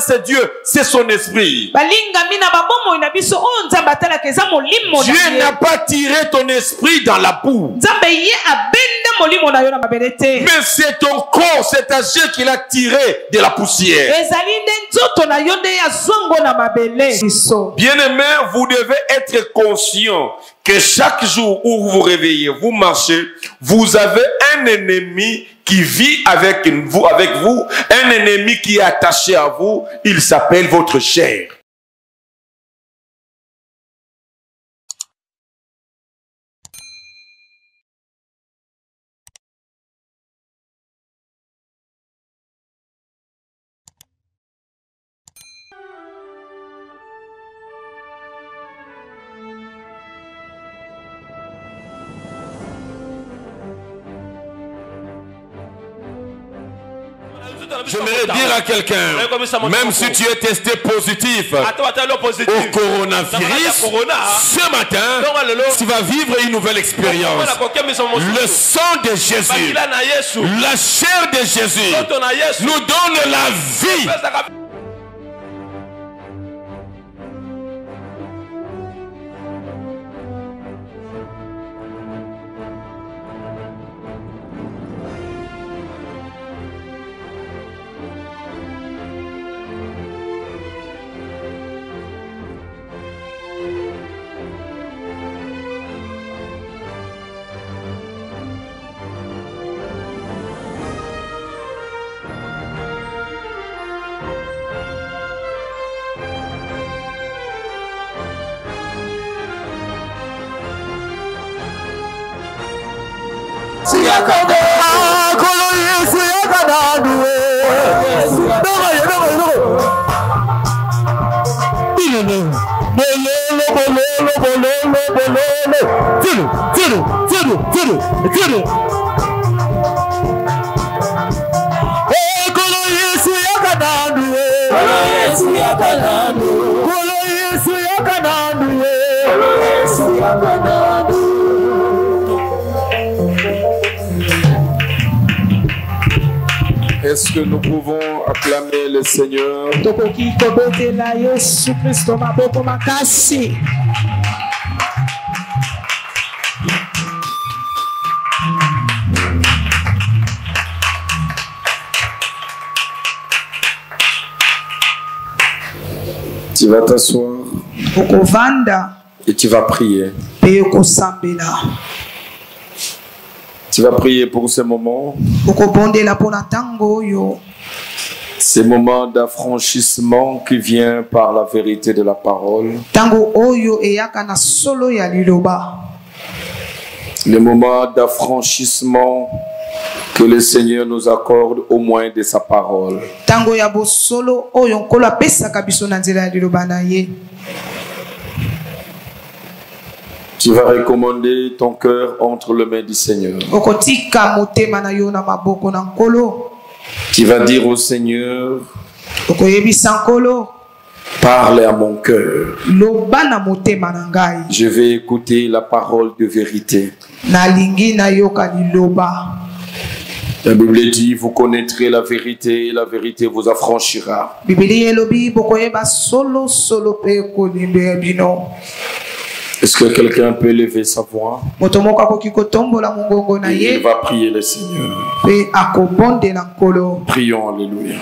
c'est Dieu, c'est son esprit. Dieu n'a pas tiré ton esprit dans la boue. Mais c'est ton corps, c'est ta chair qu'il a tiré de la poussière. Bien-aimés, vous devez être conscient que chaque jour où vous vous réveillez, vous marchez, vous avez un ennemi qui vit avec vous, un ennemi qui est attaché à vous, il s'appelle votre chair. J'aimerais dire à quelqu'un, même si tu es testé positif au coronavirus, ce matin, tu vas vivre une nouvelle expérience. Le sang de Jésus, la chair de Jésus nous donne la vie. Est-ce que nous pouvons acclamer le Seigneur? Tu vas t'asseoir et tu vas prier. Tu vas prier pour ce moment. Ces moments d'affranchissement qui vient par la vérité de la parole. Les moments d'affranchissement que le Seigneur nous accorde au moins de sa parole. Tu vas recommander ton cœur entre les mains du Seigneur. Tu vas dire au Seigneur, parle à mon cœur. Je vais écouter la parole de vérité. La Bible dit, vous connaîtrez la vérité et la vérité vous affranchira. Est-ce que quelqu'un peut lever sa voix? Il va prier le Seigneur. Prions, alléluia.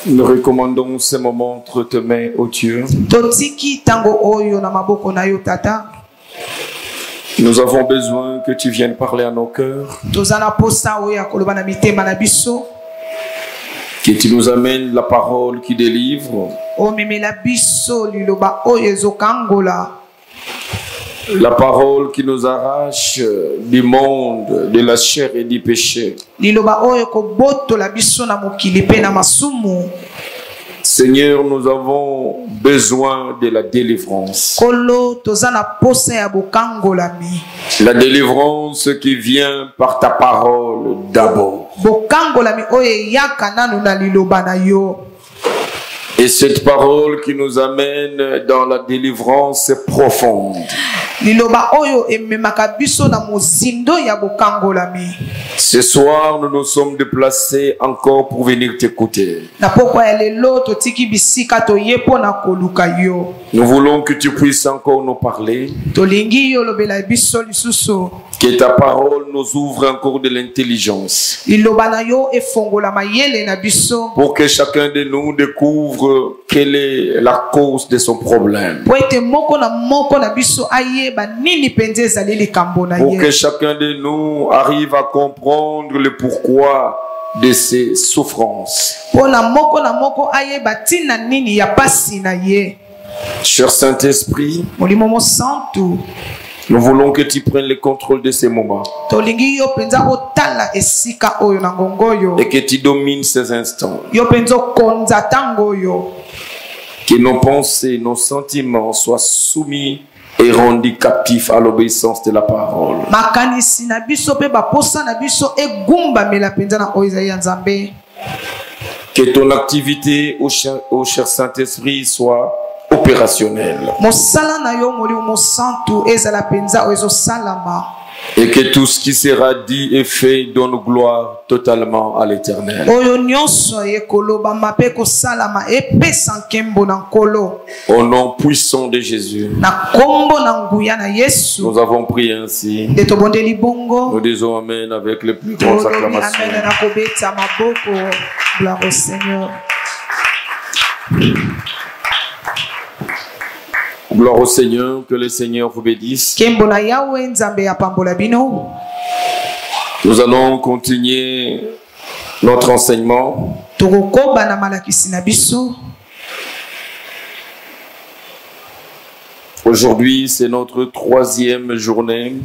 Nous recommandons ces moments entre tes mains, ô Dieu. Nous avons besoin que tu viennes parler à nos cœurs. Que tu nous amènes la parole qui délivre. La parole qui nous arrache du monde, de la chair et du péché. Seigneur, nous avons besoin de la délivrance. La délivrance qui vient par ta parole d'abord. Et cette parole qui nous amène dans la délivrance profonde. Ce soir, nous nous sommes déplacés encore pour venir t'écouter. Nous voulons que tu puisses encore nous parler. Que ta parole nous ouvre encore de l'intelligence. Pour que chacun de nous découvre quelle est la cause de son problème. Pour que chacun de nous arrive à comprendre le pourquoi de ses souffrances. Cher Saint-Esprit, nous voulons que tu prennes le contrôle de ces moments. Et que tu domines ces instants. Que nos pensées, nos sentiments soient soumis et rendus captifs à l'obéissance de la parole. Que ton activité, au cher Saint-Esprit, soit opérationnelle. Et que tout ce qui sera dit et fait donne gloire totalement à l'Éternel. Au nom puissant de Jésus, nous avons prié ainsi. Nous disons Amen avec les plus grandes acclamations. Gloire au Seigneur. Gloire au Seigneur, que le Seigneur vous bénisse. Nous allons continuer notre enseignement. Aujourd'hui, c'est notre 3e journée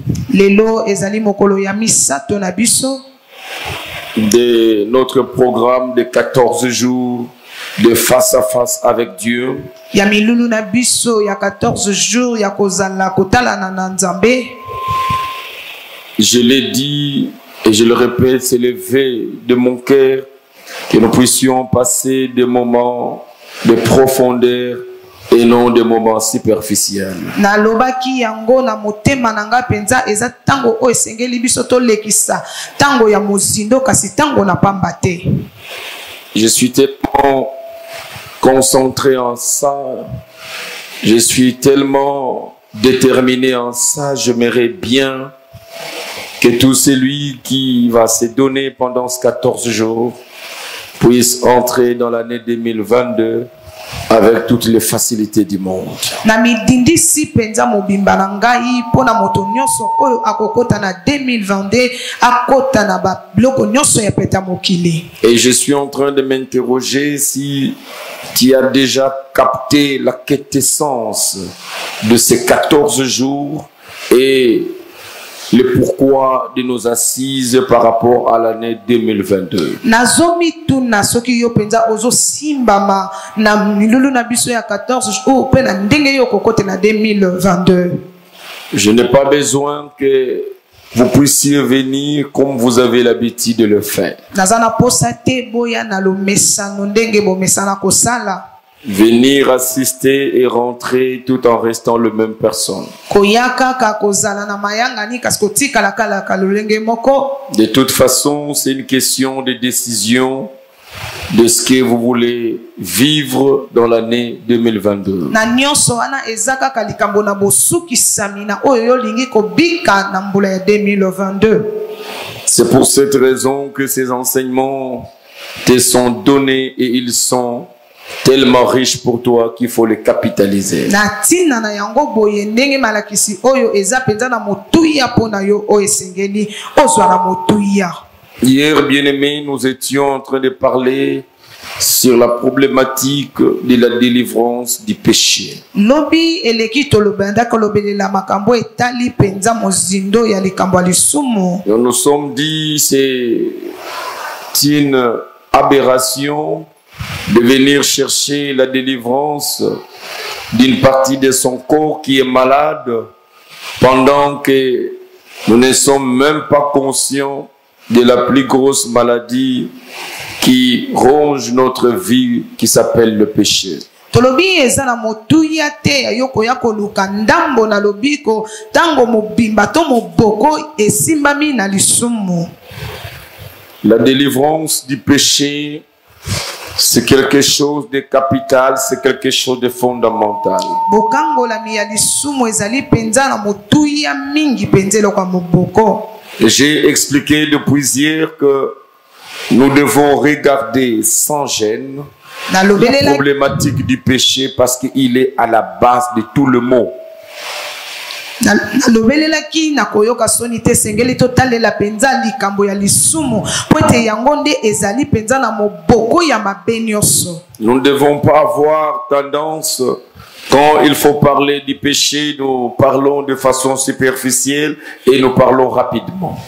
de notre programme de 14 jours de face à face avec Dieu. Ya milulu na biso ya 14 jours ya kozala kotalana na Nzambe. Je l'ai dit et je le répète, c'est le vœu de mon cœur que nous puissions passer des moments de profondeur et non des moments superficiels. Na lobaki yango na motema nanga penza eza tango o esengeli biso to lekisa tango ya mozindo kasi tango na pambate. Je suis tellement concentré en ça, je suis tellement déterminé en ça, j'aimerais bien que tout celui qui va se donner pendant ces 14 jours puisse entrer dans l'année 2022 avec toutes les facilités du monde. Et je suis en train de m'interroger si tu as déjà capté la quintessence de ces 14 jours et le pourquoi de nos assises par rapport à l'année 2022. Je n'ai pas besoin que vous puissiez venir comme vous avez l'habitude de le faire. Venir assister et rentrer tout en restant la même personne. De toute façon, c'est une question de décision de ce que vous voulez vivre dans l'année 2022. C'est pour cette raison que ces enseignements te sont donnés et ils sont tellement riches pour toi qu'il faut les capitaliser. Hier, bien-aimés, nous étions en train de parler sur la problématique de la délivrance du péché. Nous nous sommes dit c'est une aberration de venir chercher la délivrance d'une partie de son corps qui est malade pendant que nous ne sommes même pas conscients de la plus grosse maladie qui ronge notre vie, qui s'appelle le péché. La délivrance du péché, c'est quelque chose de capital, c'est quelque chose de fondamental. J'ai expliqué depuis hier que nous devons regarder sans gêne la problématique du péché parce qu'il est à la base de tout le mot. Nous ne devons pas avoir tendance, quand il faut parler du péché, nous parlons de façon superficielle et nous parlons rapidement.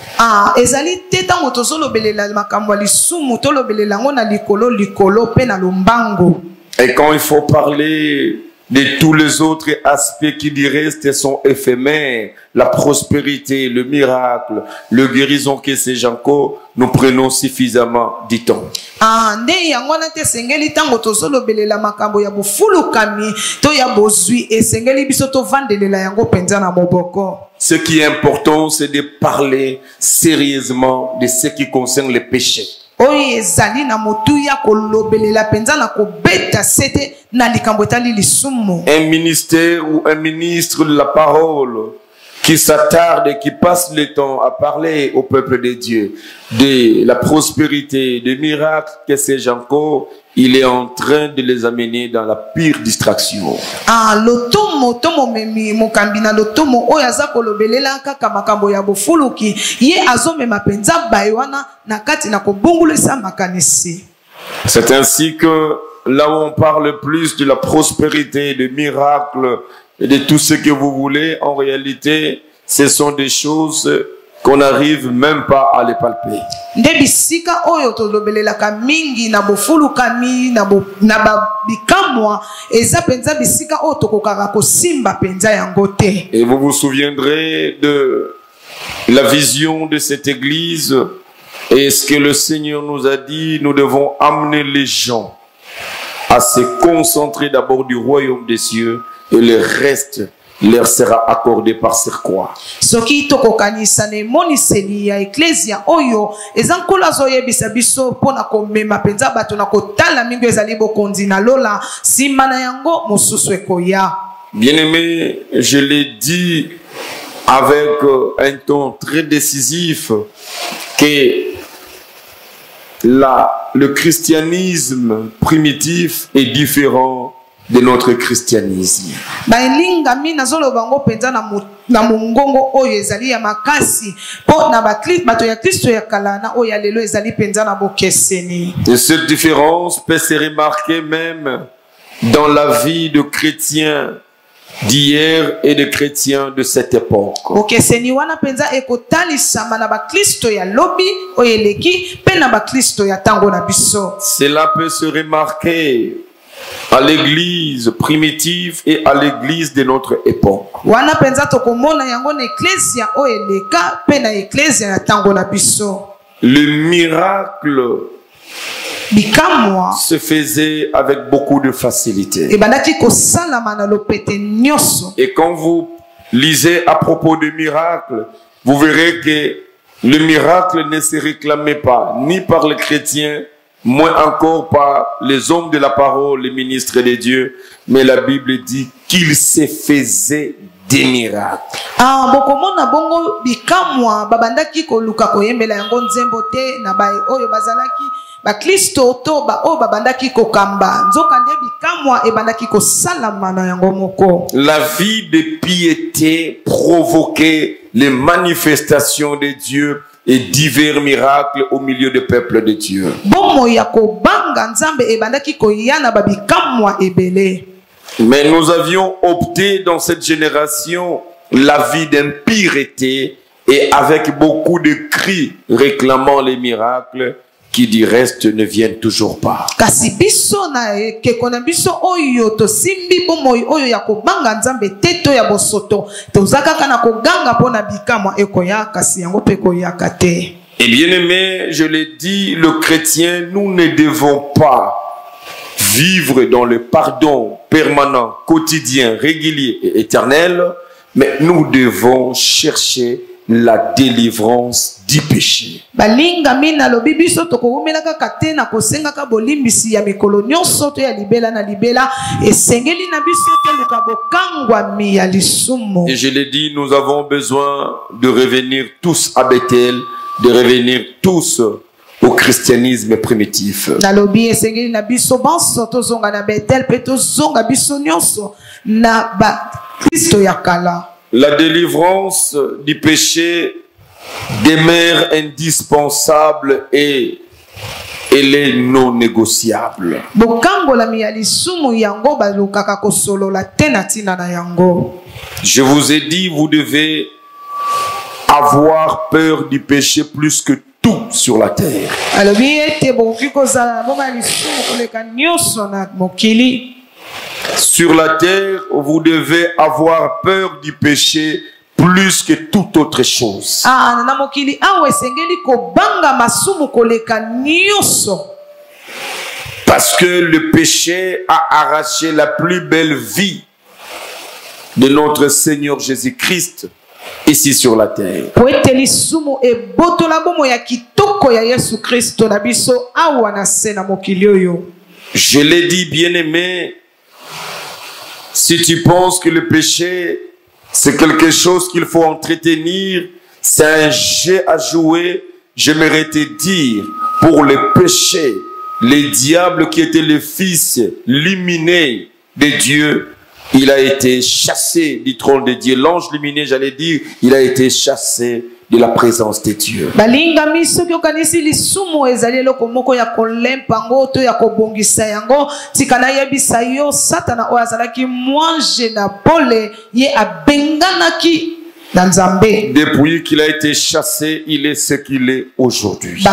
Et quand il faut parler de tous les autres aspects qui du reste sont éphémères, la prospérité, le miracle, le guérison que c'est Janko, nous prenons suffisamment du temps. Ce qui est important, c'est de parler sérieusement de ce qui concerne les péchés. Un ministère ou un ministre de la parole qui s'attarde et qui passe le temps à parler au peuple de Dieu de la prospérité, des miracles, que sais-je encore, il est en train de les amener dans la pire distraction. C'est ainsi que là où on parle plus de la prospérité, des miracles et de tout ce que vous voulez, en réalité, ce sont des choses qu'on n'arrive même pas à les palper. Et vous vous souviendrez de la vision de cette église et ce que le Seigneur nous a dit, nous devons amener les gens à se concentrer d'abord du royaume des cieux et le reste leur sera accordé par surcroît. Bien-aimé, je l'ai dit avec un ton très décisif que le christianisme primitif est différent de notre christianisme. Et cette différence peut se remarquer même dans la vie de chrétiens d'hier et de chrétiens de cette époque. Cela peut se remarquer à l'église primitive et à l'église de notre époque. Le miracle se faisait avec beaucoup de facilité. Et quand vous lisez à propos de miracles, vous verrez que le miracle ne se réclamait pas ni par les chrétiens, moins encore par les hommes de la parole, les ministres de Dieu, mais la Bible dit qu'il se faisait des miracles. ba Kristo to ba o babandaki ko kamba nzokande bikamwa ebandaki ko salama na yango moko. La vie de piété provoquait les manifestations de Dieu et divers miracles au milieu du peuple de Dieu. Bomo ya ko banga nzambe ebandaki ko yana ba bikamwa ebele. Mais nous avions opté dans cette génération la vie d'impureté et avec beaucoup de cris réclamant les miracles qui du reste ne viennent toujours pas. Kasi biso na ke kona biso oyo to simbi bomoy oyo ya ko banga nzambe teto ya bosoto to zakaka na ko ganga pona bikamwa ekoya kasi yango pe koya kate. Et bien aimé, je l'ai dit, le chrétien, nous ne devons pas vivre dans le pardon permanent, quotidien, régulier et éternel, mais nous devons chercher la délivrance du péché. Balinga mina lobi biso to ko umelaka katena ko senga ka bolimbisi ya mikolo nyonso to ya libela na libela esengeli na biso te luka bokangwa mi ya lisumu. Et je l'ai dit, nous avons besoin de revenir tous à Bethel, de revenir tous au christianisme primitif. Nalobi esengeli na biso banso to zonga na Bethel pe to zonga biso nyonso na ba Kristo ya kala. La délivrance du péché demeure indispensable et elle est non négociable. Je vous ai dit, vous devez avoir peur du péché plus que tout sur la terre. Sur la terre, vous devez avoir peur du péché plus que toute autre chose. Parce que le péché a arraché la plus belle vie de notre Seigneur Jésus-Christ ici sur la terre. Je l'ai dit, bien-aimé, si tu penses que le péché, c'est quelque chose qu'il faut entretenir, c'est un jeu à jouer, j'aimerais te dire, pour le péché, le diable qui était le fils luminé de Dieu, il a été chassé du trône de Dieu. L'ange luminé, j'allais dire, il a été chassé de la présence de Dieu. Depuis qu'il a été chassé, il est ce qu'il est aujourd'hui.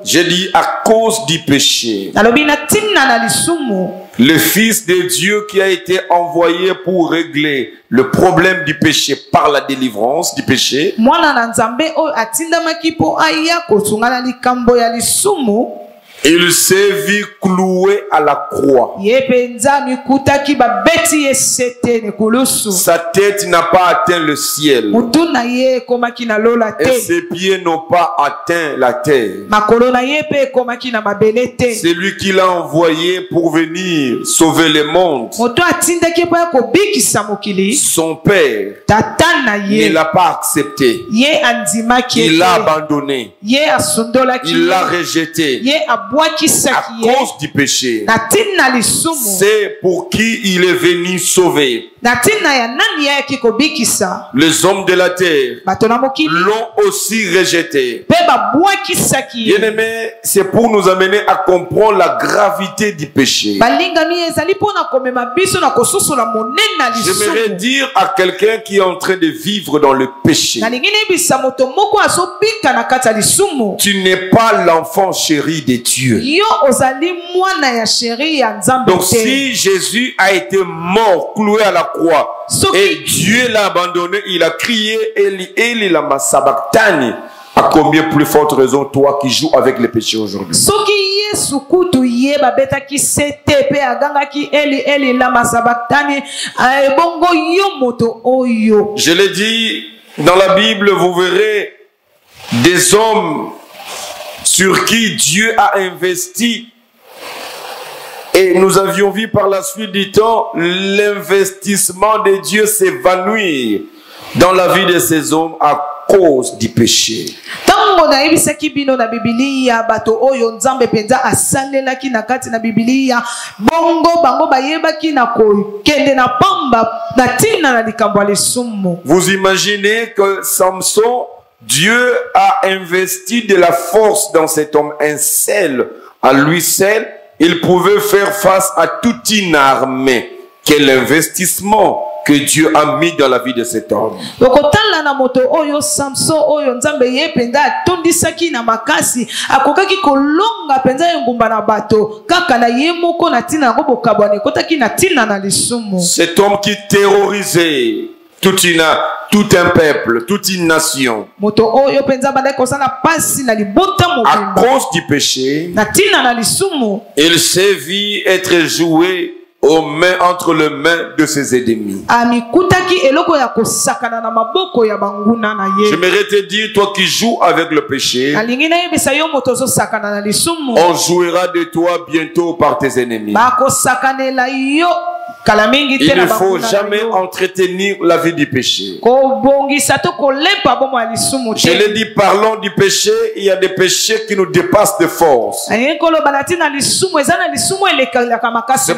J'ai dit à cause du péché. Le Fils de Dieu qui a été envoyé pour régler le problème du péché par la délivrance du péché. Il s'est vu cloué à la croix. Sa tête n'a pas atteint le ciel. Et ses pieds n'ont pas atteint la terre. C'est lui qui l'a envoyé pour venir sauver le monde. Son père ne l'a pas accepté. Il l'a abandonné. Il l'a rejeté. À cause du péché. C'est pour qui il est venu sauver. Les hommes de la terre l'ont aussi rejeté. Bien-aimé, c'est pour nous amener à comprendre la gravité du péché. J'aimerais dire à quelqu'un qui est en train de vivre dans le péché, tu n'es pas l'enfant chéri de Dieu. Donc si Jésus a été mort, cloué à la croix, et Dieu l'a abandonné, il a crié Eli, Eli lama sabachthani. À combien plus forte raison toi qui joues avec les péchés aujourd'hui? Je l'ai dit, dans la Bible, vous verrez des hommes sur qui Dieu a investi. Et nous avions vu par la suite du temps l'investissement de Dieu s'évanouir dans la vie de ces hommes à cause du péché. Tango na ebisaki bino na Biblia bato oyo Nzambe penza asalelaki na kati na Biblia bongo bango bayebaki na kokende na pamba na tina na likambo ya lisumu. Vous imaginez que Samson, Dieu a investi de la force dans cet homme, un seul, à lui seul, il pouvait faire face à toute une armée. Quel investissement que Dieu a mis dans la vie de cet homme. Lokotala na moto oyo Samson oyo Nzambe ye penda tondisaki na makasi akokaki kolonga penza engumba na bato kaka na ye moko na tina ngo bokabwane kotaki na tina na lisumu. Cet homme qui terrorisait tout un peuple, toute une nation. Moto oyo penza banda kosana pasi na libota mobimba. À cause du péché, na tina na lisumu. Il s'est vu être joué aux mains entre les mains de ses ennemis. J'aimerais te dire, toi qui joues avec le péché, on jouera de toi bientôt par tes ennemis. Il ne faut jamais entretenir la vie du péché. Je l'ai dit, parlons du péché, il y a des péchés qui nous dépassent de force. C'est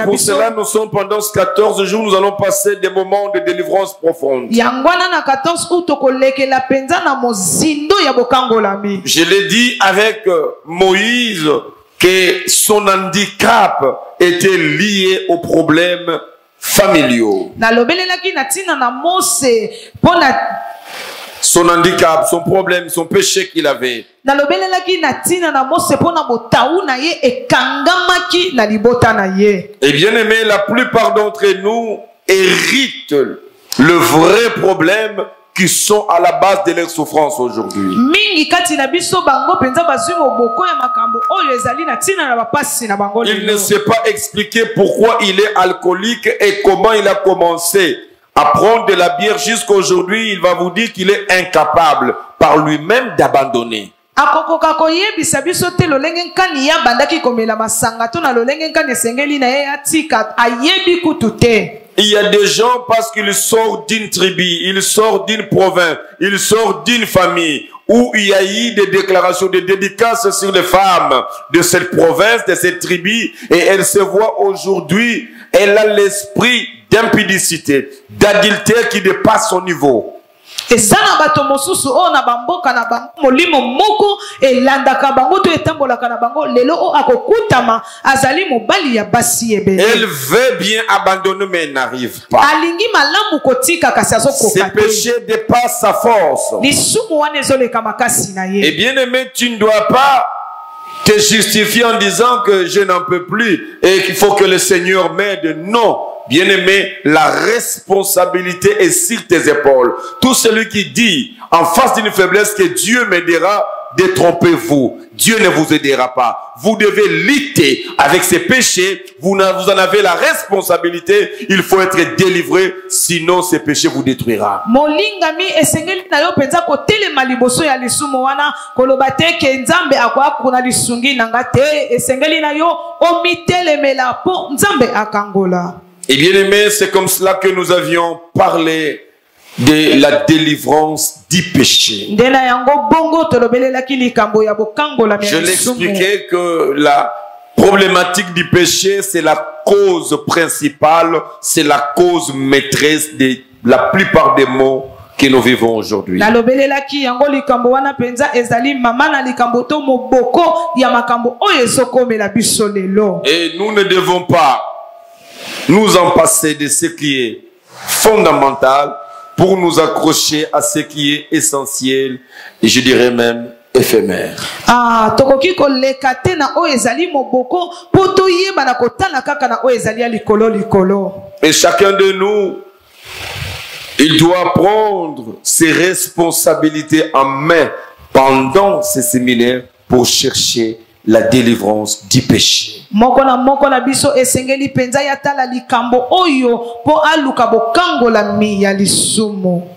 pour cela nous sommes pendant ces 14 jours, nous allons passer des moments de délivrance profonde. Je l'ai dit avec Moïse que son handicap était lié aux problèmes familiaux. Son handicap, son problème, son péché qu'il avait. Et bien aimé, la plupart d'entre nous héritent le vrai problème qui sont à la base de leur souffrance aujourd'hui. Il ne sait pas expliquer pourquoi il est alcoolique et comment il a commencé à prendre de la bière jusqu'à aujourd'hui. Il va vous dire qu'il est incapable par lui-même d'abandonner. Il y a des gens, parce qu'ils sortent d'une tribu, ils sortent d'une province, ils sortent d'une famille où il y a eu des déclarations, des dédicaces sur les femmes de cette province, de cette tribu, et elle se voit aujourd'hui, elle a l'esprit d'impudicité, d'adultère qui dépasse son niveau. Et ça na bato mosusu o na bamboka na bango molimo moko elandaka bango to etambolaka na bango lelo o akokutama azali mobali ya basi ebele. Elle veut bien abandonner mais n'arrive pas. Alingi malamu kotika kasi azokoka. Ces péchés dépassent sa force. Lisumu wana ezoleka makasi na ye. Et bien aimé, tu ne dois pas te justifier en disant que je n'en peux plus et qu'il faut que le Seigneur m'aide. Non. Bien-aimé, la responsabilité est sur tes épaules. Tout celui qui dit en face d'une faiblesse que Dieu m'aidera, détrompez-vous. Dieu ne vous aidera pas. Vous devez lutter avec ces péchés. Vous en avez la responsabilité. Il faut être délivré, sinon ces péchés vous détruira. Et bien aimé, c'est comme cela que nous avions parlé de la délivrance du péché. Je l'expliquais que la problématique du péché, c'est la cause principale, c'est la cause maîtresse de la plupart des maux que nous vivons aujourd'hui. Et nous ne devons pas nous en passer de ce qui est fondamental pour nous accrocher à ce qui est essentiel et je dirais même éphémère. Et chacun de nous, il doit prendre ses responsabilités en main pendant ces séminaires pour chercher la délivrance du péché.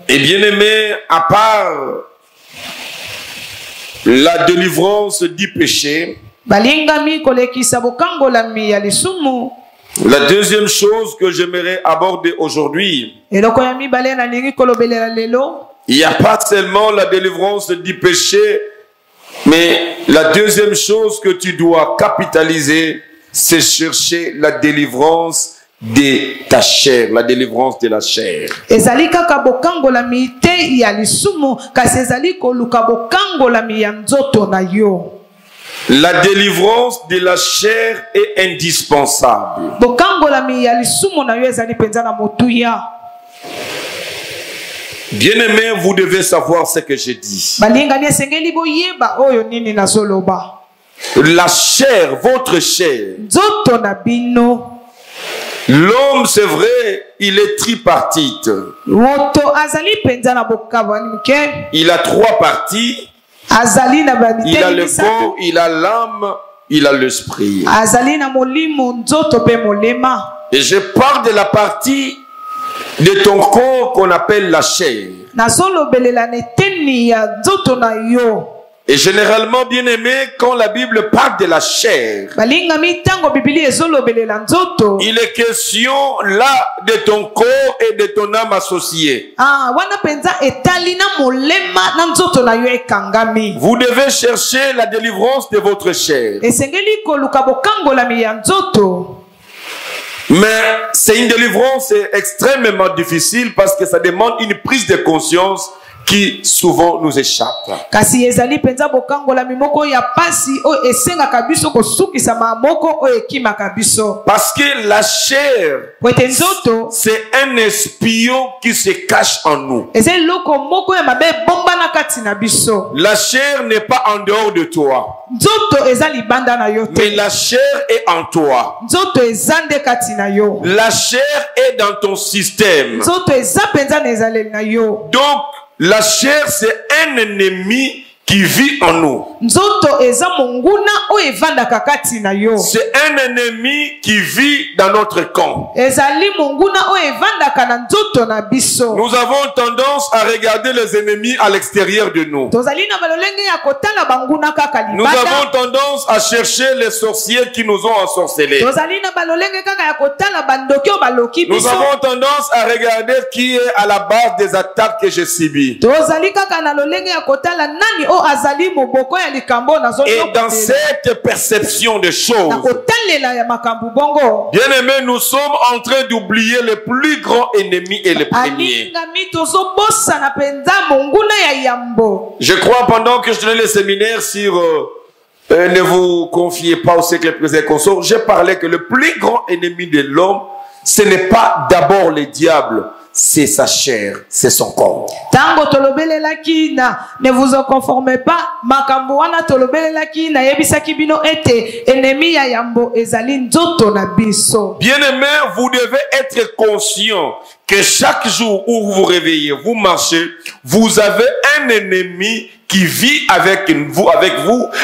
Et bien aimé, à part la délivrance du péché, la deuxième chose que j'aimerais aborder aujourd'hui, Il n'y a pas seulement la délivrance du péché, mais la deuxième chose que tu dois capitaliser, c'est chercher la délivrance de ta chair, la délivrance de la chair. La délivrance de la chair est indispensable. Bien-aimé, vous devez savoir ce que je dis. La chair, votre chair. L'homme, c'est vrai, il est tripartite. Il a trois parties. Il a le corps, il a l'âme, il a l'esprit. Et je parle de la partie de ton corps qu'on appelle la chair. Et généralement, bien aimé, quand la Bible parle de la chair, il est question là de ton corps et de ton âme associée. Vous devez chercher la délivrance de votre chair. Mais c'est une délivrance extrêmement difficile parce que ça demande une prise de conscience qui souvent nous échappe. Parce que la chair, c'est un espion qui se cache en nous. La chair n'est pas en dehors de toi, mais la chair est en toi. La chair est dans ton système. Donc, la chair, c'est un ennemi qui vit en nous. C'est un ennemi qui vit dans notre camp. Nous avons tendance à regarder les ennemis à l'extérieur de nous. Nous avons tendance à chercher les sorciers qui nous ont ensorcelés. Nous avons tendance à regarder qui est à la base des attaques que j'ai subies. Et dans cette perception de choses, bien aimé, nous sommes en train d'oublier le plus grand ennemi et le premier. Je crois pendant que je donnais le séminaire sur ne vous confiez pas au siècle présent consort, j'ai parlé que le plus grand ennemi de l'homme, ce n'est pas d'abord le diable, c'est sa chair, c'est son corps. Ne vous en conformez pas. Bien aimé, vous devez être conscient que chaque jour où vous vous réveillez, vous marchez, vous avez un ennemi qui vit avec vous,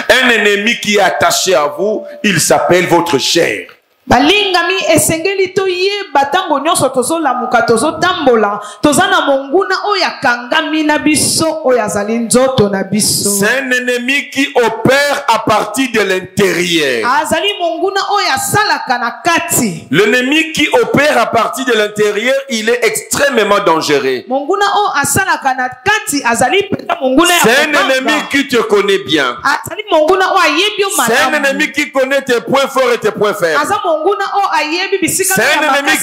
un ennemi qui est attaché à vous, il s'appelle votre chair. Balingami esengeli to ye batango nyonso tozo lamuka tozo tambola tozana monguna oya kangami na biso oya zali nzoto na biso. C'est un ennemi qui opère à partir de l'intérieur. Azali monguna oya salaka na kati. L'ennemi qui opère à partir de l'intérieur, il est extrêmement dangereux. Monguna o asalaka na kati azali peta monguna ya. C'est un ennemi qui te connaît bien. Azali monguna o ayebio malamu. C'est un ennemi qui connaît tes points forts et tes points faibles. C'est un ennemi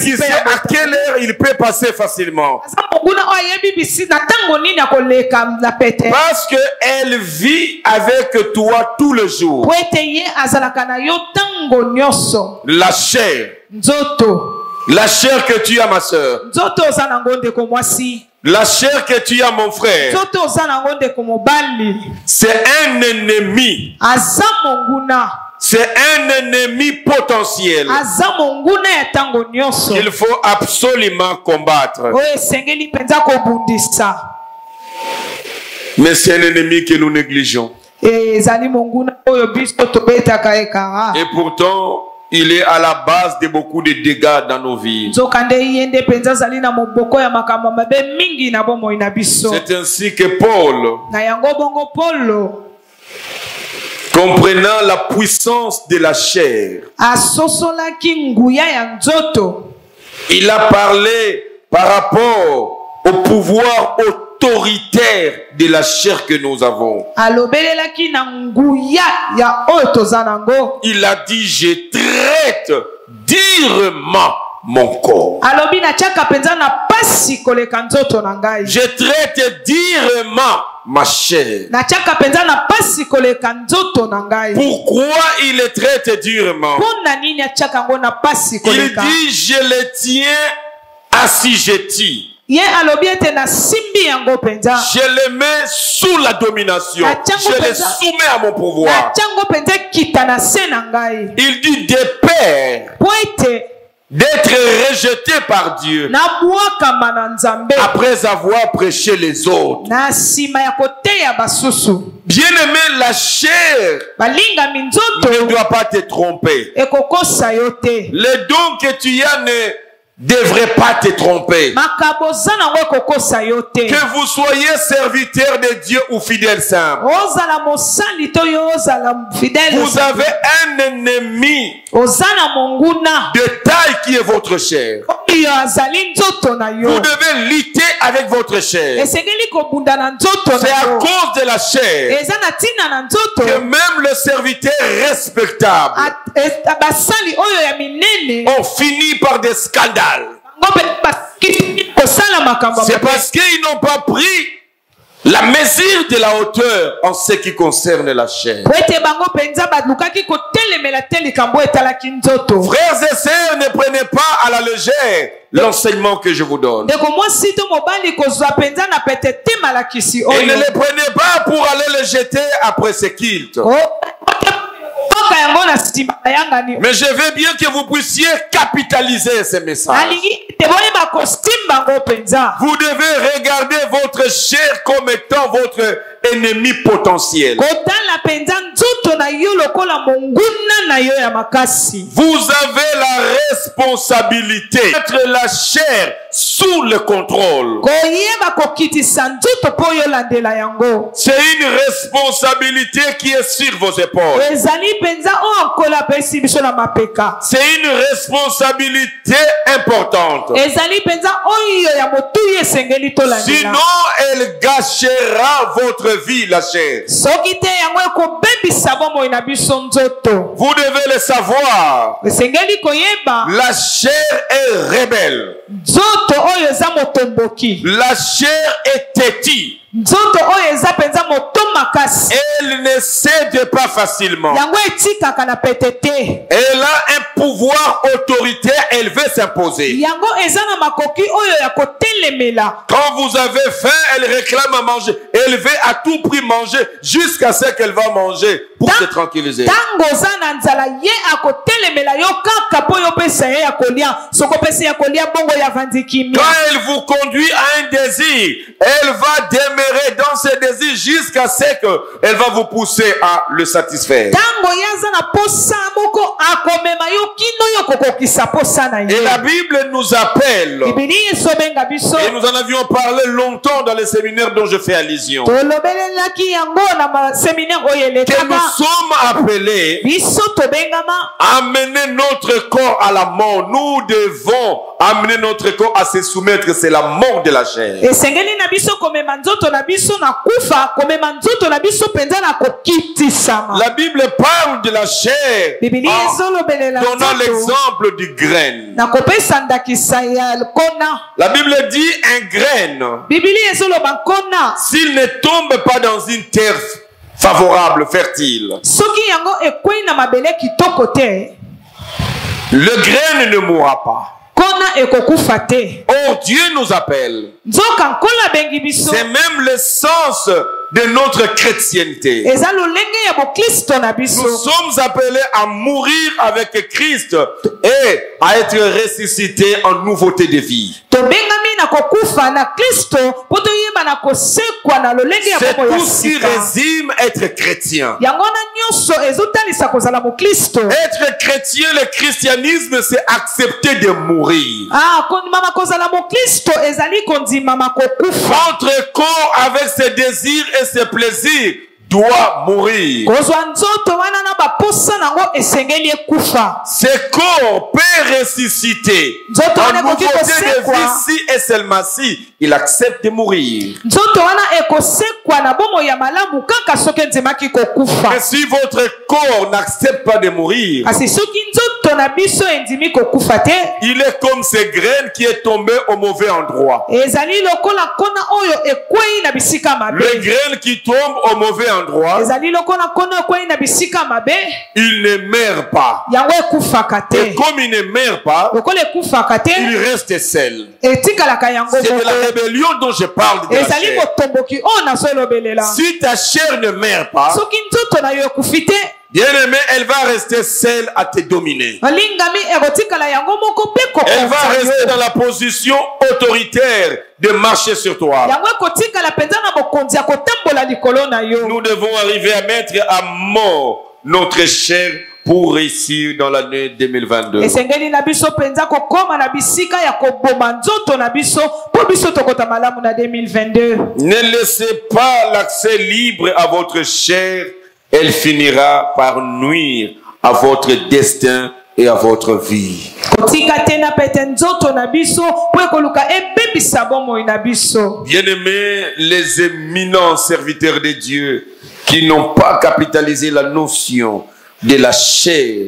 qui sait à quelle heure il peut passer facilement. Parce qu'elle vit avec toi tout le jour. La chair. La chair que tu as, ma soeur. La chair que tu as, mon frère. C'est un ennemi. C'est un ennemi potentiel qu'il faut absolument combattre. Mais c'est un ennemi que nous négligeons. Et pourtant, il est à la base de beaucoup de dégâts dans nos vies. C'est ainsi que Paul, comprenant la puissance de la chair, il a parlé par rapport au pouvoir autoritaire de la chair que nous avons. Il a dit, je traite durement mon corps. Je traite durement ma chair. Pourquoi il le traite durement? Il dit, je le tiens assujetti. Je le mets sous la domination. Je le soumets à mon pouvoir. Il dit de peur d'être rejeté par Dieu après avoir prêché les autres. Bien-aimé, la chair ne doit pas te tromper. Le don que tu as ne devrait pas te tromper. Que vous soyez serviteur de Dieu ou fidèle simple, vous avez un ennemi de taille qui est votre chair. Vous devez lutter avec votre chair. C'est à cause de la chair que même le serviteur respectable ont fini par des scandales. C'est parce qu'ils n'ont pas pris la mesure de la hauteur en ce qui concerne la chair. Frères et sœurs, ne prenez pas à la légère l'enseignement que je vous donne. Et ne le prenez pas pour aller le jeter après ce culte. Mais je veux bien que vous puissiez capitaliser ce message. Vous devez regarder votre chair comme étant votre ennemi potentiel. Vous avez la responsabilité de mettre la chair sous le contrôle. C'est une responsabilité qui est sur vos épaules. C'est une responsabilité importante. Sinon, elle gâchera votre vie, la chair. Vous devez le savoir. La chair est rebelle. La chair est têtue. Elle ne cède pas facilement. Elle a un pouvoir autoritaire, elle veut s'imposer. Quand vous avez faim, elle réclame à manger. Elle veut à tout prix manger jusqu'à ce qu'elle va manger pour se tranquilliser. Quand elle vous conduit à un désir, elle va demeurer dans ce désir jusqu'à ce qu'elle va vous pousser à le satisfaire. Et la Bible nous appelle, et nous en avions parlé longtemps dans les séminaires dont je fais allusion, que nous sommes appelés à amener notre corps à la mort. Nous devons amener notre corps à se soumettre. C'est la mort de la chair. La Bible parle de la chair en donnant l'exemple du graine. La Bible dit un graine, s'il ne tombe pas dans une terre favorable, fertile, le graine ne mourra pas. Or Dieu nous appelle. C'est même le sens de notre chrétienté. Nous sommes appelés à mourir avec Christ et à être ressuscités en nouveauté de vie. C'est tout ce qui résume être chrétien. Être chrétien, le christianisme, c'est accepter de mourir. Votre corps avec ses désirs et ses plaisirs doit mourir. Ce corps peut ressusciter. En nouveauté de vie, si et seulement si il accepte de mourir. Mais si votre corps n'accepte pas de mourir, il est comme ces graines qui est tombé au mauvais endroit. Les graines qui tombent au mauvais endroit, il ne meurt pas. Et comme il ne meurt pas, il reste seul. C'est de la rébellion dont je parle de la chair. Si ta chair ne meurt pas, bien-aimé, elle va rester seule à te dominer. Elle va rester dans la position autoritaire de marcher sur toi. Nous devons arriver à mettre à mort notre chair pour réussir dans l'année 2022. Ne laissez pas l'accès libre à votre chair. Elle finira par nuire à votre destin et à votre vie. Bien-aimés, les éminents serviteurs de Dieu qui n'ont pas capitalisé la notion de la chair,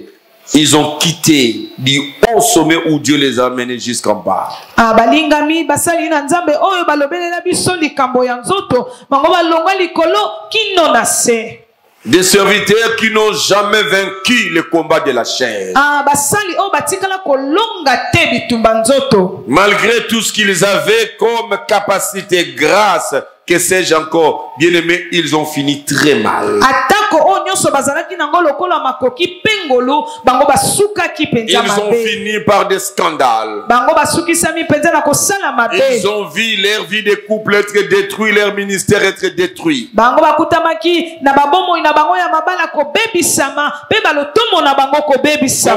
ils ont quitté du haut sommet où Dieu les a amenés jusqu'en bas. Des serviteurs qui n'ont jamais vaincu le combat de la chair. Malgré tout ce qu'ils avaient comme capacité, grâce, que sais-je encore, bien-aimés, ils ont fini très mal. Ils ont fini par des scandales. Ils ont vu leur vie de couple être détruite, leur ministère être détruit.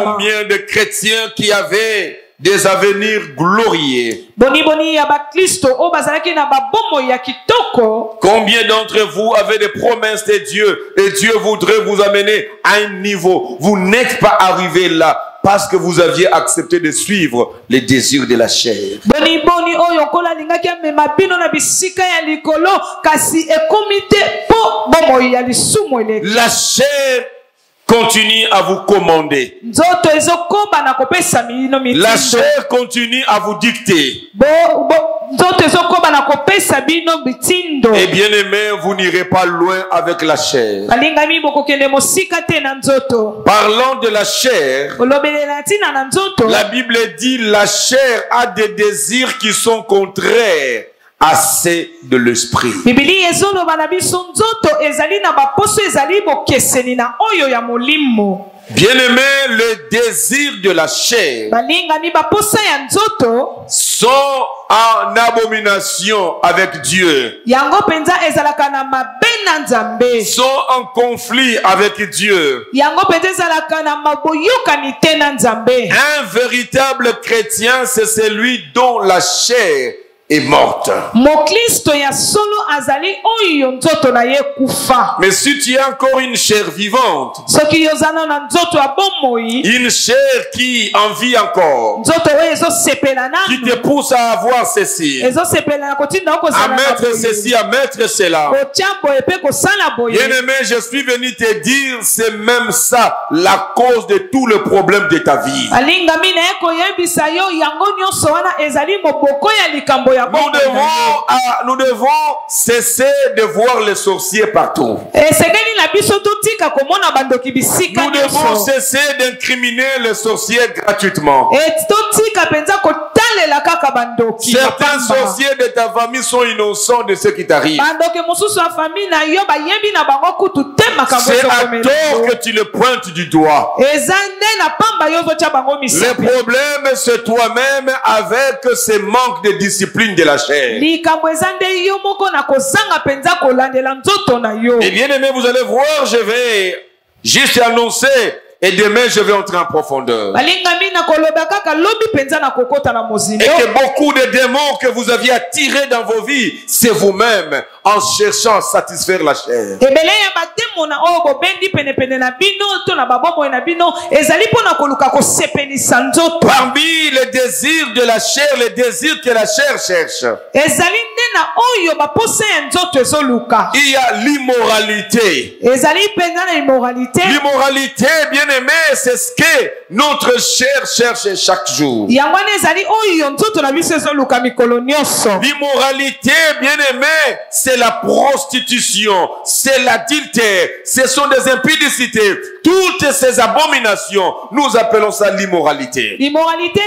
Combien de chrétiens qui avaient des avenirs glorieux? Combien d'entre vous avez des promesses de Dieu et Dieu voudrait vous amener à un niveau? Vous n'êtes pas arrivé là parce que vous aviez accepté de suivre les désirs de la chair. La chair continue à vous commander. La chair continue à vous dicter. Et bien aimé, vous n'irez pas loin avec la chair. Parlant de la chair, la Bible dit la chair a des désirs qui sont contraires à ceux de l'esprit. Bien-aimé, le désir de la chair sont en abomination avec Dieu, sont en conflit avec Dieu. Un véritable chrétien, c'est celui dont la chair est morte. Mais si tu as encore une chair vivante, une chair qui en vit encore, qui te pousse à avoir ceci, à mettre ceci, à mettre cela, bien aimé, je suis venu te dire, c'est même ça la cause de tout le problème de ta vie. Nous devons cesser de voir les sorciers partout. Nous devons cesser d'incriminer les sorciers gratuitement. Certains sorciers de ta famille sont innocents de ce qui t'arrive. C'est à tort que tu le pointes du doigt. Le problème, c'est toi-même avec ce manque de discipline de la chair. Et bien aimé, vous allez voir, je vais juste annoncer et demain je vais entrer en profondeur. Et que beaucoup de démons que vous aviez attirés dans vos vies, c'est vous-même en cherchant à satisfaire la chair. Parmi les désirs de la chair, les désirs que la chair cherche, il y a l'immoralité. L'immoralité, bien aimé, c'est ce que notre chair cherche chaque jour. L'immoralité, bien aimé, c'est la prostitution, c'est l'adultère, ce sont des impudicités. Toutes ces abominations, nous appelons ça l'immoralité. L'immoralité,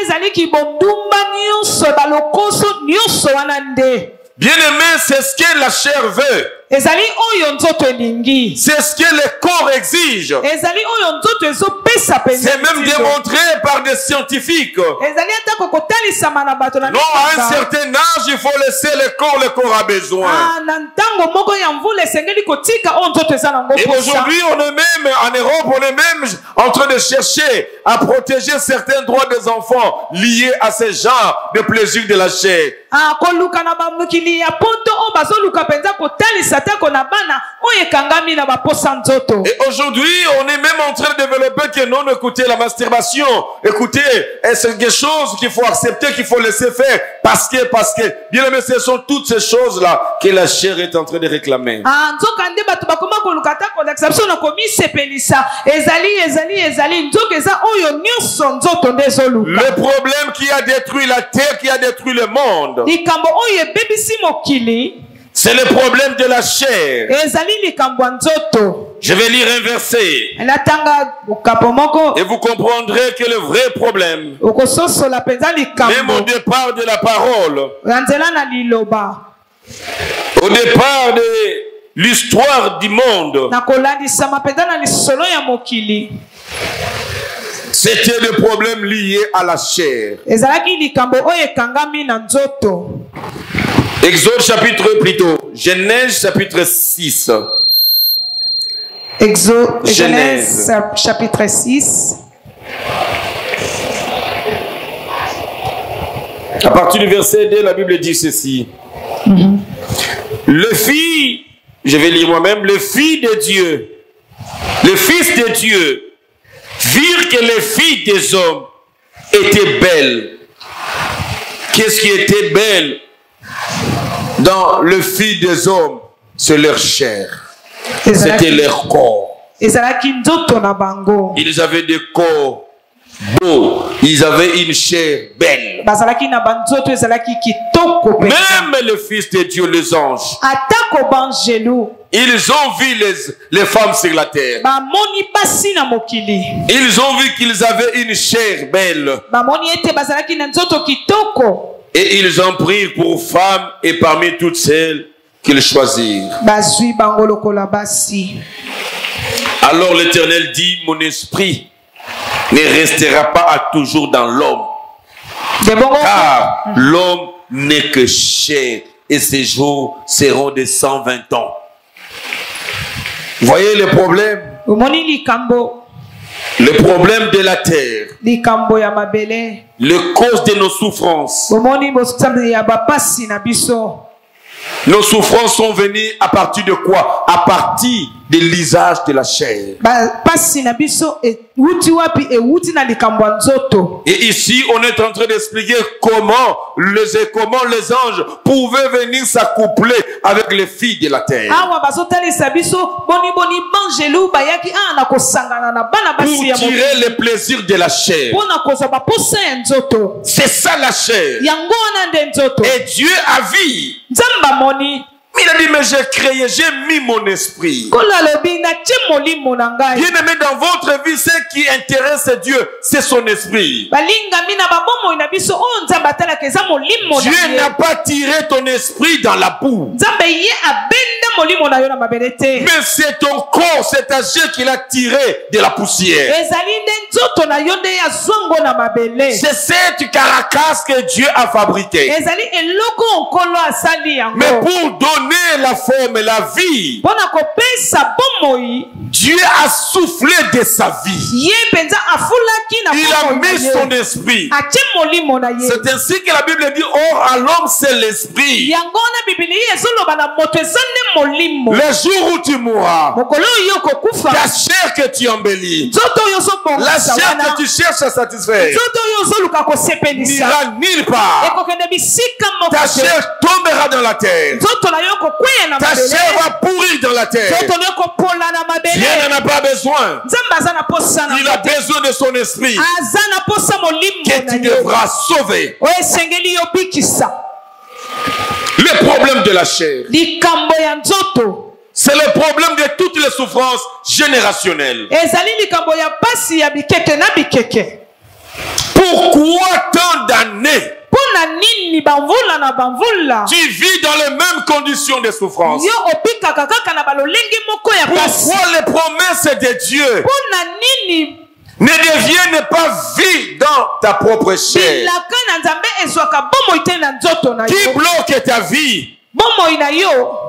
bien aimé, c'est ce que la chair veut. C'est ce que le corps exige. C'est même démontré par des scientifiques. Non, à un certain âge, il faut laisser le corps a besoin. Et aujourd'hui, on est même, en Europe, on est même en train de chercher à protéger certains droits des enfants liés à ce genre de plaisir de la chair. Et aujourd'hui, on est même en train de développer que non, écoutez, la masturbation, écoutez, c'est quelque chose qu'il faut accepter, qu'il faut laisser faire, parce que, bien aimé, ce sont toutes ces choses-là que la chair est en train de réclamer. Le problème qui a détruit la terre, qui a détruit le monde, c'est le problème de la chair. Je vais lire un verset. Et vous comprendrez que le vrai problème, même au départ de la parole, au départ de l'histoire du monde, c'était le problème lié à la chair. Exode chapitre, plutôt, Genèse chapitre 6. Genèse chapitre 6. À partir du verset 2, la Bible dit ceci. Le fils, je vais lire moi-même, le fils de Dieu, le fils de Dieu, virent que les filles des hommes étaient belles. Qu'est-ce qui était belle dans le fils des hommes? C'est leur chair. C'était leur corps. Ils avaient des corps beaux. Ils avaient une chair belle. Même le fils de Dieu, les anges, ils ont vu les femmes sur la terre. Ils ont vu qu'ils avaient une chair belle. Et ils en prirent pour femmes et parmi toutes celles qu'ils choisirent. Alors l'Éternel dit, mon esprit ne restera pas à toujours dans l'homme. Car l'homme n'est que chair et ses jours seront de 120 ans. Vous voyez le problème? Le problème de la terre, le cause de nos souffrances. Nos souffrances sont venues à partir de quoi? À partir de l'usage de la chair. Et ici, on est en train d'expliquer comment les anges pouvaient venir s'accoupler avec les filles de la terre. Pour tirer le plaisir de la chair. C'est ça la chair. Et Dieu a vu. Il a dit, mais j'ai créé, j'ai mis mon esprit. Bien aimé, dans votre vie, ce qui intéresse Dieu, c'est son esprit. Dieu n'a pas tiré ton esprit dans la boue. Mais c'est ton corps, c'est ta chair qu'il a tiré de la poussière. C'est cette carcasse que Dieu a fabriquée. Mais pour donner la forme et la vie, Dieu a soufflé de sa vie. Il a mis son esprit. C'est ainsi que la Bible dit, or à l'homme c'est l'esprit. Le jour où tu mourras, ta chair que tu embellis, la chair que tu cherches à satisfaire, n'ira nulle part. Ta chair tombera dans la terre. Ta chair va pourrir dans la terre. Dieu n'en a pas besoin. Il a besoin de son esprit que tu devras sauver. Le problème de la chair, c'est le problème de toutes les souffrances générationnelles. Pourquoi tant d'années tu vis dans les mêmes conditions de souffrance? Pourquoi les promesses de Dieu ne deviennent pas vie dans ta propre chair? Qui bloque ta vie?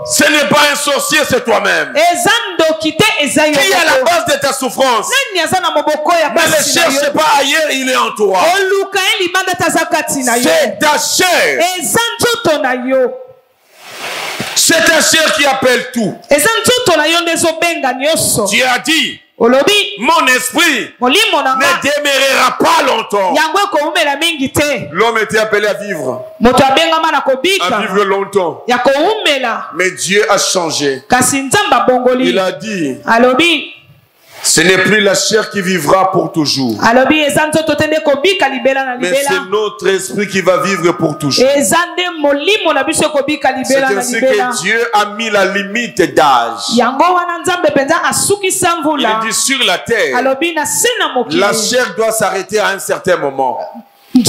Ce n'est pas un sorcier, c'est toi-même. Qui est à la base de ta souffrance? Ne le cherche pas ailleurs, il est en toi. C'est ta chair. C'est ta chair qui appelle tout. Tu as dit, mon esprit ne demeurera pas longtemps. L'homme était appelé à vivre. À vivre longtemps. Mais Dieu a changé. Il a dit, ce n'est plus la chair qui vivra pour toujours, mais c'est notre esprit qui va vivre pour toujours. C'est ainsi que Dieu a mis la limite d'âge. Il dit sur la terre, la chair doit s'arrêter à un certain moment. Et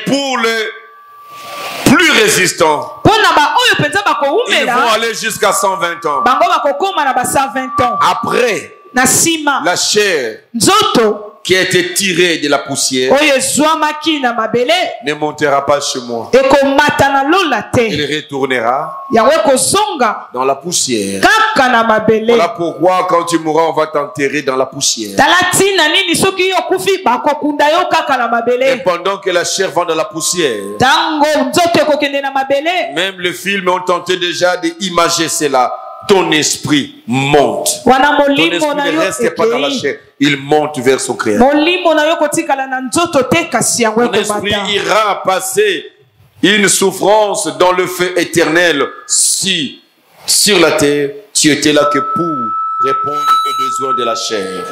pour le plus résistants, ils vont aller jusqu'à 120 ans. Après, la chair qui a été tirée de la poussière ne montera pas chez moi. Il retournera dans la poussière. Voilà pourquoi quand tu mourras, on va t'enterrer dans la poussière. Et pendant que la chair va dans la poussière, même le film ont tenté déjà d'imager cela. Ton esprit monte. Ton esprit ne reste pas dans la chair. Il monte vers son Créateur. Ton esprit ira passer une souffrance dans le feu éternel si sur la terre tu étais là que pour répondre aux besoins de la chair.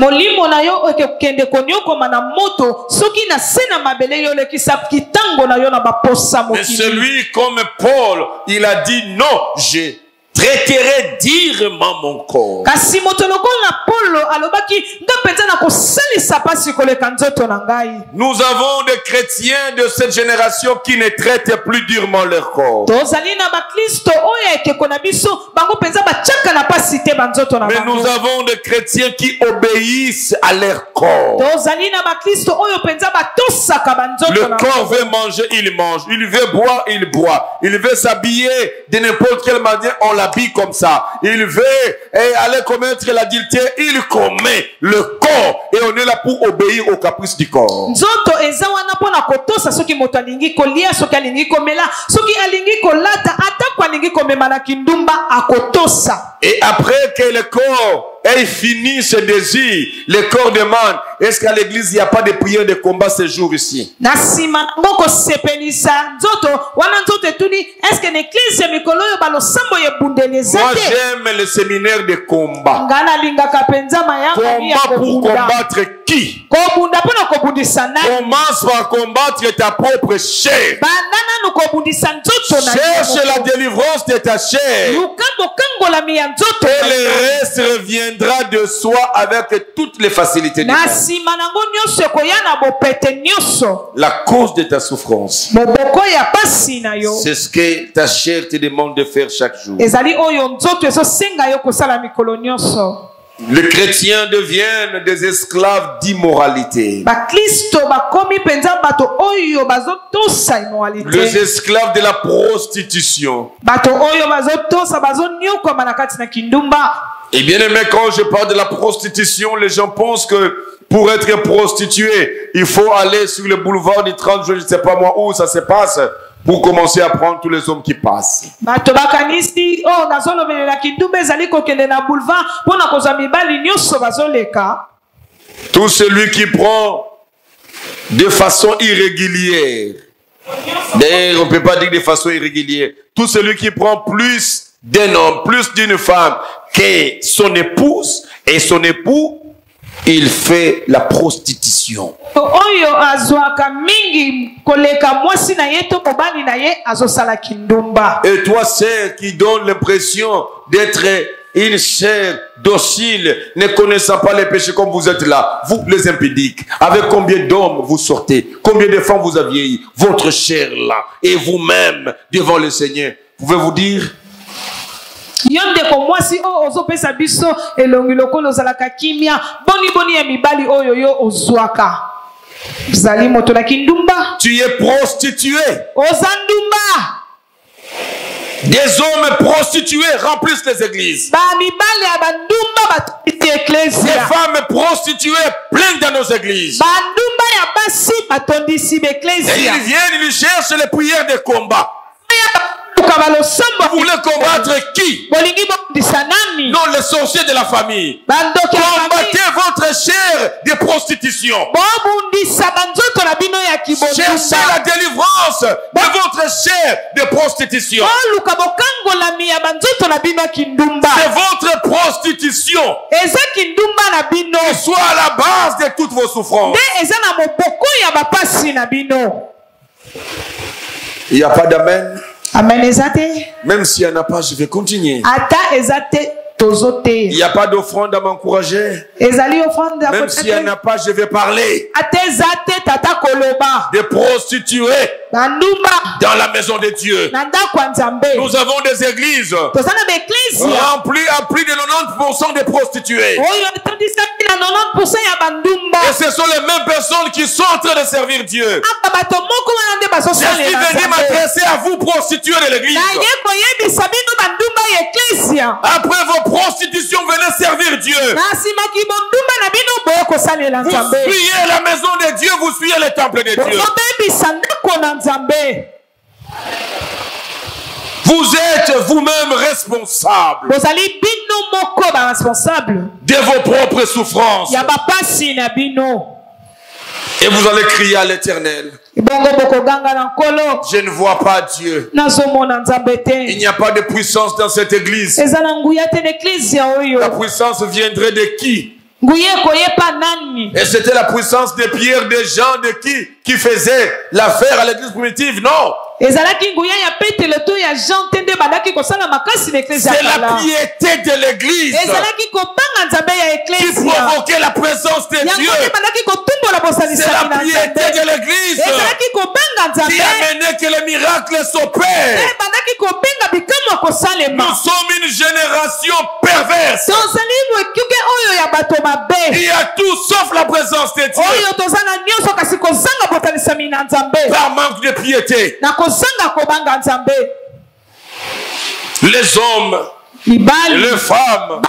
Mais celui comme Paul, il a dit non, je traiterai durement mon corps. Nous avons des chrétiens de cette génération qui ne traitent plus durement leur corps. Mais nous avons des chrétiens qui obéissent à leur corps. Le corps veut manger, il mange. Il veut boire, il boit. Il veut s'habiller de n'importe quelle manière, on l'habille comme ça. Il veut aller commettre l'adultère, il commet le corps. Et on est là pour obéir aux caprices du corps. Et après que le corps ait fini ce désir, le corps demande, est-ce qu'à l'église il n'y a pas de prière de combat ce jour ici? Moi j'aime le séminaire de combat. Combat pour combattre qui? Commence par combattre ta propre chair. Cherche la délivrance de ta chair. Et le reste reviendra de soi avec toutes les facilités du monde. La cause de ta souffrance, c'est ce que ta chair te demande de faire chaque jour. Les chrétiens deviennent des esclaves d'immoralité. Les esclaves de la prostitution. Et bien aimé, quand je parle de la prostitution, les gens pensent que pour être prostitué, il faut aller sur le boulevard du 30 juin, je ne sais pas moi où ça se passe, pour commencer à prendre tous les hommes qui passent. Tout celui qui prend de façon irrégulière, d'ailleurs on ne peut pas dire de façon irrégulière, tout celui qui prend plus d'un homme, plus d'une femme que son épouse et son époux, il fait la prostitution. Et toi, sœur, qui donne l'impression d'être une sœur docile, ne connaissant pas les péchés comme vous êtes là, vous les impudiques, avec combien d'hommes vous sortez, combien de femmes vous avez votre chair là, et vous-même devant le Seigneur, pouvez-vous dire? Yonde ko mwasi o ozopesa biso elongi lokolo ozalaka kimia boni ya mibali oyo yo ozwaka zali moto na kindumba. Tu es prostitué. Ozandumba. Des hommes prostitués remplissent les églises. Des femmes prostituées plaignent dans nos églises. Et ils viennent, ils cherchent les prières de combat. Vous voulez combattre qui? Non, les sorciers de la famille. Combattez votre chair de prostitution. Cherchez la délivrance de votre chair de prostitution. C'est votre prostitution qui soit à la base de toutes vos souffrances. Il n'y a pas d'amen. Même s'il n'y en a pas, je vais continuer. Il n'y a pas d'offrande à m'encourager. Même s'il n'y en a pas, je vais parler. Des prostituées dans la maison de Dieu. Nous avons des églises remplies à plus de 90% de prostituées. Et ce sont les mêmes personnes qui sont en train de servir Dieu. Je suis venu m'adresser à vous, prostituées de l'église. Après vos prostitutions, venez servir Dieu. Vous fuyez la maison de Dieu, vous fuyez le temple de Dieu. Vous êtes vous-même responsable de vos propres souffrances. Et vous allez crier à l'Éternel. Je ne vois pas Dieu. Il n'y a pas de puissance dans cette église. La puissance viendrait de qui? Et c'était la puissance de Pierre, des gens de qui faisaient l'affaire à l'église primitive? Non. C'est la piété de l'église qui provoquait la présence de Dieu. C'est la piété de l'église qui amenait que les miracles s'opèrent. Nous sommes une génération perverse. Il y a tout sauf la présence de Dieu. Par manque de piété. Les hommes et les femmes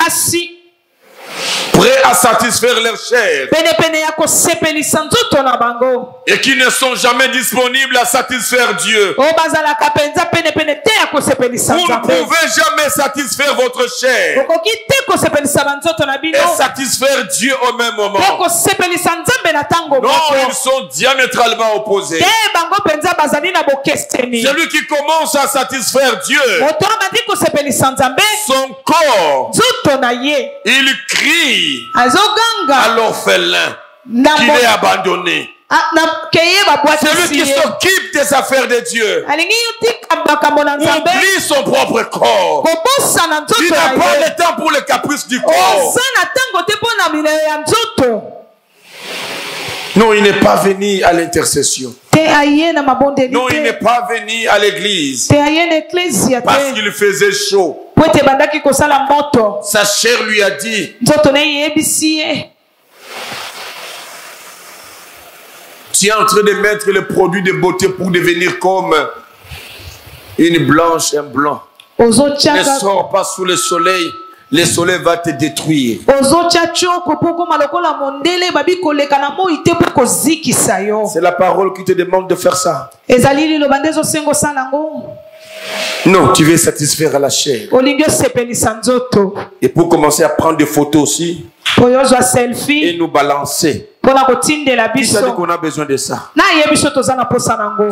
prêts à satisfaire leur chair et qui ne sont jamais disponibles à satisfaire Dieu. Vous ne pouvez jamais satisfaire votre chair et satisfaire Dieu au même moment. Non, ils sont diamétralement opposés. Celui qui commence à satisfaire Dieu, son corps, il crie à l'orphelin qu'il est abandonné. Celui qui s'occupe des affaires de Dieu oublie son propre corps. Il n'a pas le temps pour les caprices du corps. Non, il n'est pas venu à l'intercession. Non, il n'est pas venu à l'église parce qu'il faisait chaud. Sa chair lui a dit, tu es en train de mettre le produit de beauté pour devenir comme une blanche, un blanc. Ne sors pas sous le soleil. Le soleil va te détruire. C'est la parole qui te demande de faire ça. Non, tu veux satisfaire à la chair. Et pour commencer à prendre des photos aussi et nous balancer. Qui t'a dit qu'on a besoin de ça?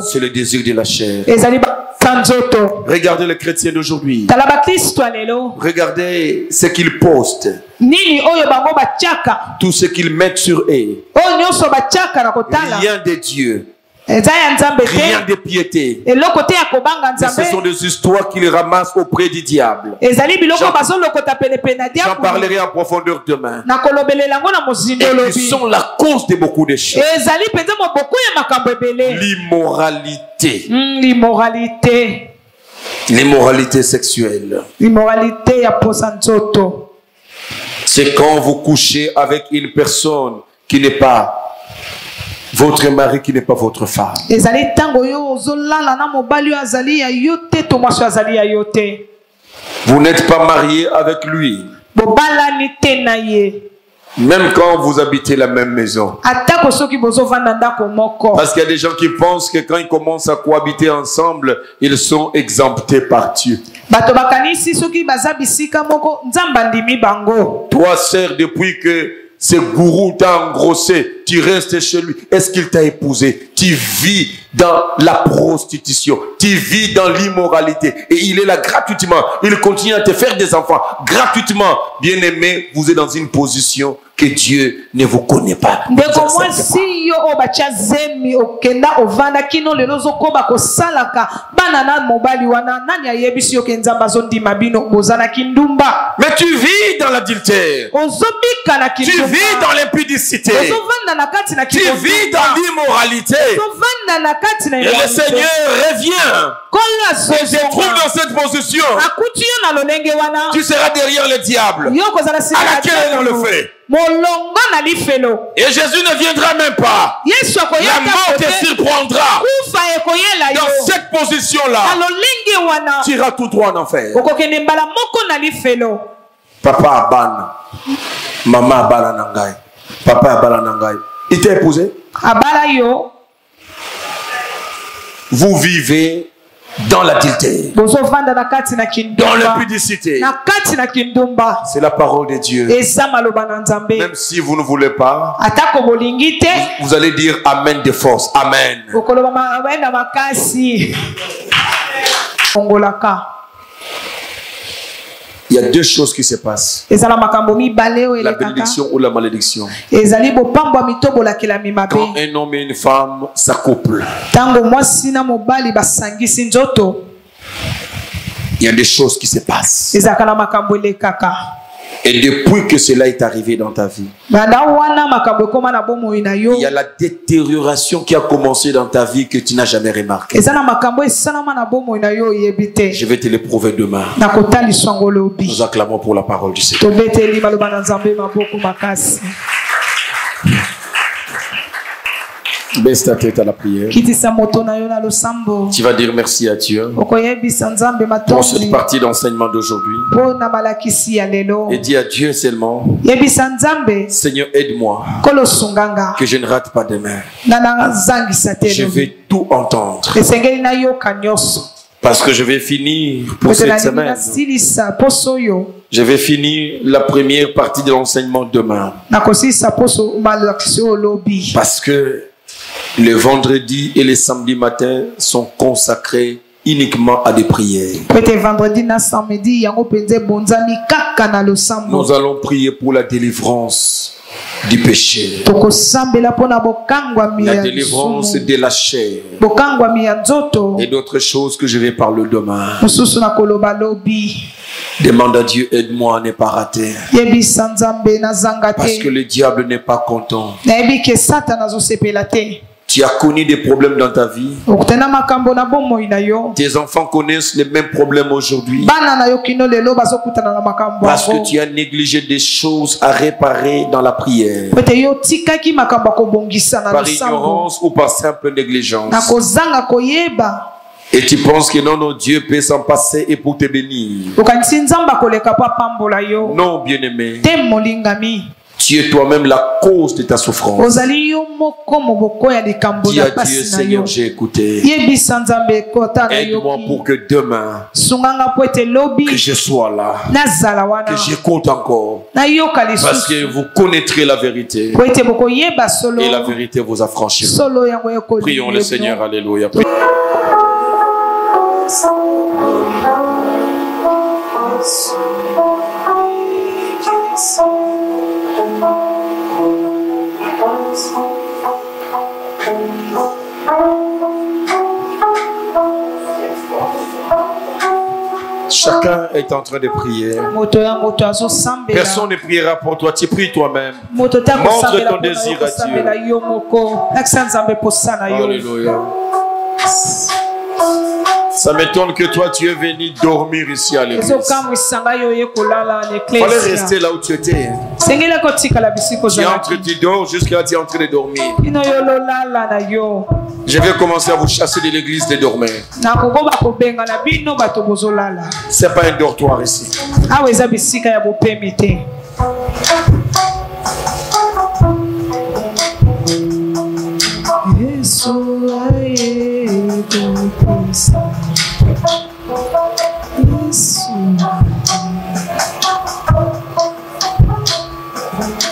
C'est le désir de la chair. Regardez les chrétiens d'aujourd'hui. Regardez ce qu'ils postent. Tout ce qu'ils mettent sur eux. Rien de Dieu. Rien de piété. Mais ce sont des histoires qu'ils ramassent auprès du diable. J'en parlerai en profondeur demain. Et ils sont la cause de beaucoup de choses. L'immoralité. L'immoralité sexuelle. C'est quand vous couchez avec une personne qui n'est pas votre mari, qui n'est pas votre femme. Vous n'êtes pas marié avec lui. Même quand vous habitez la même maison. Parce qu'il y a des gens qui pensent que quand ils commencent à cohabiter ensemble, ils sont exemptés par Dieu. Toi, sœur, depuis que ce gourou t'a engrossé, tu restes chez lui. Est-ce qu'il t'a épousé? Tu vis dans la prostitution. Tu vis dans l'immoralité. Et il est là gratuitement. Il continue à te faire des enfants gratuitement. Bien-aimé, vous êtes dans une position que Dieu ne vous connaît pas. Mais tu vis dans l'adultère. Tu vis dans l'impudicité. Tu vis dans l'immoralité. Et le Seigneur revient. Et se trouve dans cette position. Tu seras derrière le diable. À laquelle on le fait. Et Jésus ne viendra même pas. La mort te surprendra. Dans cette position-là, tu iras tout droit en enfer. Papa abana, maman abana nangai, papa abana nangai. Il t'a épousé? Vous vivez dans l'adultère, dans l'impudicité. C'est la parole de Dieu. Même si vous ne voulez pas, vous allez dire Amen de force. Amen. Il y a deux choses qui se passent. La bénédiction ou la malédiction. Quand un homme et une femme s'accouplent, il y a des choses qui se passent. Et depuis que cela est arrivé dans ta vie, il y a la détérioration qui a commencé dans ta vie que tu n'as jamais remarqué. Je vais te le prouver demain. Nous acclamons pour la parole du Seigneur. Baisse ta tête à la prière. Tu vas dire merci à Dieu pour cette partie d'enseignement d'aujourd'hui. Et dis à Dieu seulement, Seigneur, aide-moi que je ne rate pas demain. Je vais tout entendre. Parce que je vais finir pour cette semaine. Je vais finir la première partie de l'enseignement demain. Parce que le vendredi et le samedi matin sont consacrés uniquement à des prières. Nous allons prier pour la délivrance du péché, la délivrance de la chair et d'autres choses que je vais parler demain. Demande à Dieu, aide-moi à ne pas rater. Parce que le diable n'est pas content. Tu as connu des problèmes dans ta vie. Tes enfants connaissent les mêmes problèmes aujourd'hui. Parce que tu as négligé des choses à réparer dans la prière. Par ignorance ou par simple négligence. Et tu penses que non, Dieu peut s'en passer et pour te bénir. Non, bien-aimé. Tu es toi-même la cause de ta souffrance. Dis à Dieu, Seigneur, j'ai écouté. Aide-moi pour que demain, que je sois là, que j'écoute encore. Parce que vous connaîtrez la vérité. Et la vérité vous affranchira. Prions le Seigneur, alléluia. Chacun est en train de prier. Personne ne priera pour toi. Tu pries toi-même. Montre ton désir à Dieu. Alléluia. Ça m'étonne que toi tu es venu dormir ici à l'église. Fallait rester là où tu étais. Tu entres, tu dors, jusqu'à là tu es en train de dormir. Je vais commencer à vous chasser de l'église de dormir. C'est pas un dortoir ici.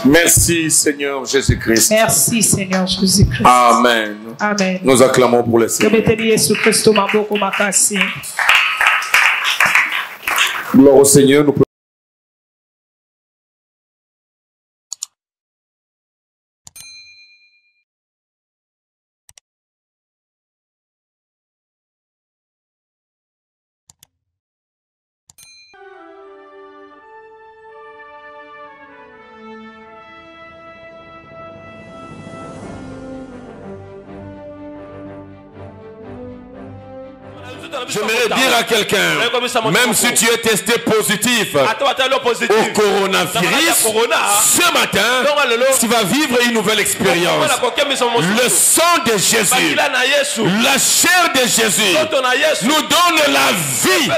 Merci Seigneur Jésus-Christ. Merci Seigneur Jésus-Christ. Amen. Amen. Nous acclamons pour le Seigneur. Gloire au Seigneur. Nous J'aimerais dire à quelqu'un, même si tu es testé positif au coronavirus, ce matin, tu vas vivre une nouvelle expérience. Le sang de Jésus, la chair de Jésus nous donne la vie.